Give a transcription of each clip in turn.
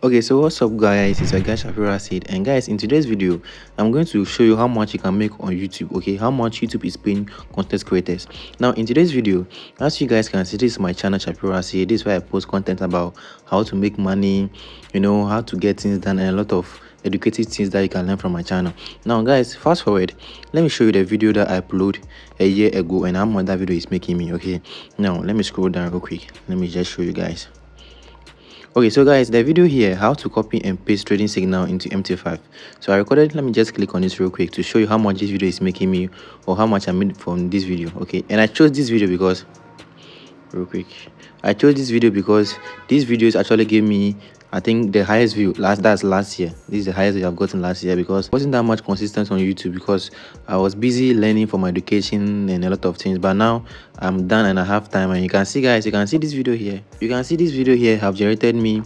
Okay, so what's up guys, it's your guy Shapiro Said, and guys, in today's video I'm going to show you how much you can make on YouTube. Okay, how much YouTube is paying content creators. Now in today's video, as you guys can see, this is my channel Shapiro Said. This is where I post content about how to make money, how to get things done, and a lot of educative things that you can learn from my channel. Now guys, fast forward, let me show you the video that I uploaded a year ago and how much that video is making me. Okay, now let me scroll down real quick, let me just show you guys. Okay, so guys, the video here, how to copy and paste trading signal into MT5. So I recorded, let me just click on this real quick to show you how much this video is making me, or how much I made from this video. Okay, and I chose this video because this video is actually gave me, I think, the highest view that's last year. This is the highest view I've gotten last year, because I wasn't that much consistent on YouTube because I was busy learning for my education and a lot of things. But now I'm done and I have time, and you can see, guys, you can see this video here. You can see this video here have generated me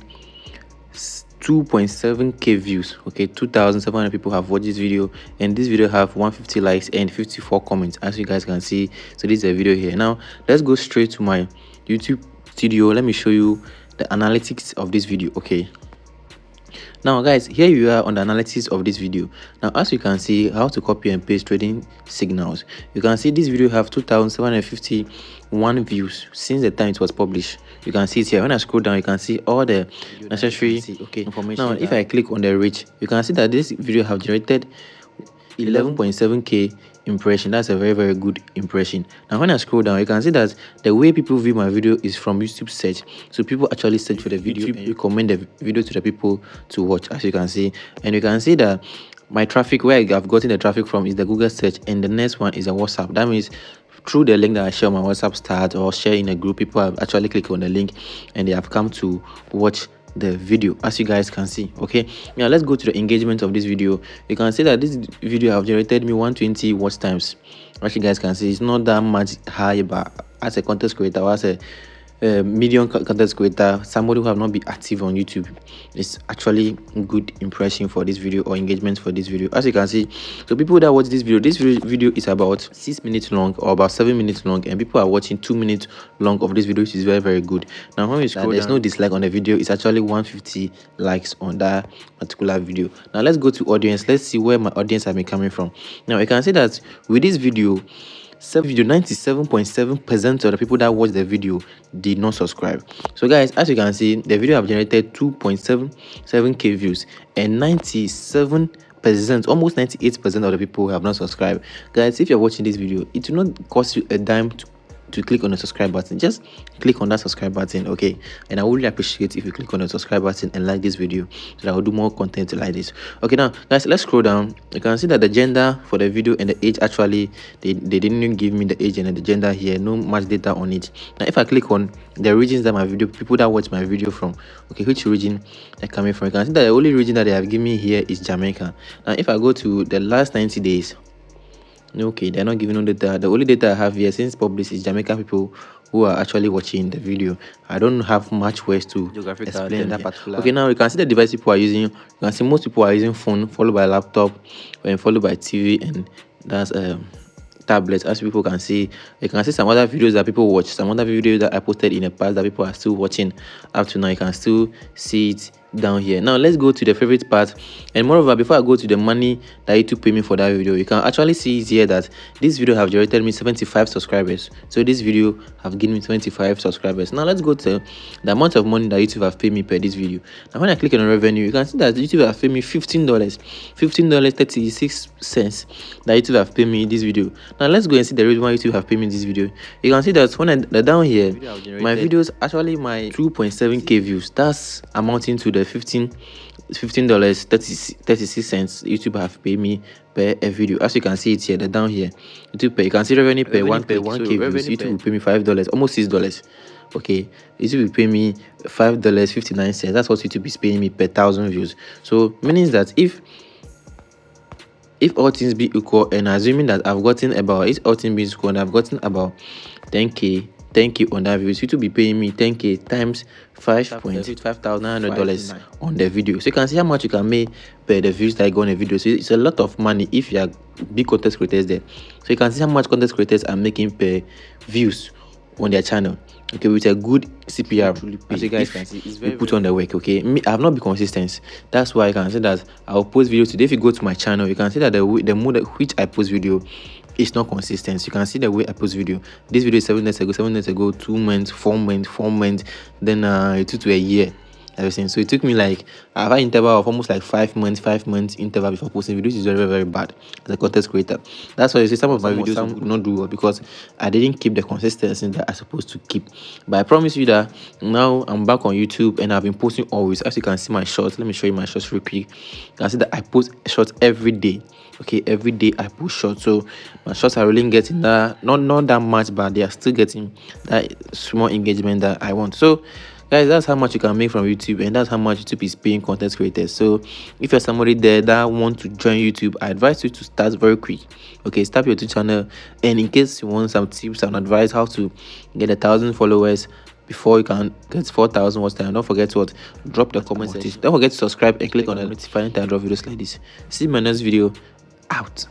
2.7k views. Okay, 2,700 people have watched this video, and this video have 150 likes and 54 comments, as you guys can see. So this is a video here. Now let's go straight to my YouTube studio. Let me show you the analytics of this video. Okay, now guys, here you are on the analytics of this video. Now as you can see, how to copy and paste trading signals, you can see this video have 2,751 views since the time it was published. You can see it here. When I scroll down, you can see all the necessary information. Now if I click on the reach, you can see that this video have generated 11.7k impression. That's a very good impression. Now when I scroll down, you can see that the way people view my video is from YouTube search. So people actually search for the video and recommend the video to the people to watch, as you can see. And you can see that my traffic, where I've gotten the traffic from, is the Google search, and the next one is a WhatsApp. That means through the link that I share on my WhatsApp start or share in a group, people have actually clicked on the link and they have come to watch the video, as you guys can see. Okay, now let's go to the engagement of this video. You can see that this video have generated me 120 watch times. As you guys can see, it's not that much high, but as a content creator, or as a medium content creator, somebody who have not been active on YouTube, it's actually good impression for this video, or engagement for this video, as you can see. So people that watch this video is about 6 minutes long or about 7 minutes long, and people are watching 2 minutes long of this video, which is very good. Now when we scroll, there's no dislike on the video. It's actually 150 likes on that particular video. Now let's go to audience. Let's see where my audience have been coming from. Now you can see that with this video, 97.7% of the people that watch the video did not subscribe. So guys, as you can see, the video have generated 2.77k views, and 97%, almost 98% of the people have not subscribed. Guys, if you're watching this video, it will not cost you a dime to click on the subscribe button. Just click on that subscribe button, okay? And I would really appreciate if you click on the subscribe button and like this video, so that I will do more content like this. Okay, now guys, let's scroll down. You can see that the gender for the video and the age, actually they didn't even give me the age and the gender here, no much data on it. Now if I click on the regions that my video, people that watch my video from, okay, which region they're coming from, you can see that the only region that they have given me here is Jamaica. Now if I go to the last 90 days, okay, they're not giving no data. The only data I have here since published is Jamaican people who are actually watching the video. I don't have much ways to explain that particular. Okay, now you can see the device people are using. You can see most people are using phone, followed by laptop, and followed by TV, and that's tablets. As people can see, you can see some other videos that people watch, some other videos that I posted in the past that people are still watching up to now. You can still see it down here. Now let's go to the favorite part, and moreover, before I go to the money that YouTube pay me for that video, you can actually see here that this video have generated me 75 subscribers. So this video have given me 25 subscribers. Now let's go to the amount of money that YouTube have paid me per this video. Now when I click on revenue, you can see that YouTube have paid me $15.36 that YouTube have paid me this video. Now let's go and see the reason why YouTube have paid me this video. You can see that when I down here, my videos, actually my 2.7k views, that's amounting to the $15.36 YouTube have paid me per a video. As you can see it here, the down here, YouTube pay, you can see revenue per 1k views. YouTube will pay me $5, almost $6. Okay, YouTube will pay me $5.59. That's what YouTube is paying me per 1,000 views. So meaning that if all things be equal, and assuming that I've gotten about, if all things be equal and I've gotten about 10k on that view, YouTube be paying me 10k times $5,900 on the video. So you can see how much you can make per the views that I go on a video. So it's a lot of money if you are big content creators there. So you can see how much content creators are making per views on their channel, okay, with a good CPR. As you guys can see, it's very, you put on the work. Okay, me, I have not been consistent. That's why I can say that I'll post videos today. If you go to my channel, you can see that the mode at which I post video is not consistent. You can see the way I post video. This video is 7 days ago, 2 months, 4 months, then it took to a year. Everything. So it took me like I have an interval of almost like 5 months interval before posting videos. Is very, very bad as a content creator. That's why you see some of my videos would not do well because I didn't keep the consistency that I'm supposed to keep. But I promise you that now I'm back on YouTube and I've been posting always. As you can see my shorts, let me show you my shorts real quick. You can see that I post shorts every day. Okay, every day I post shorts, so my shorts are really getting that, not that much, but they are still getting that small engagement that I want. So guys, that's how much you can make from YouTube, and that's how much YouTube is paying content creators. So if you're somebody there that want to join YouTube, I advise you to start very quick. Okay, start your YouTube channel, and in case you want some tips and advice how to get 1,000 followers before you can get 4,000 watch time, don't forget to drop the comment section. Don't forget to subscribe and click on the notification to drop videos like this. See my next video. Out.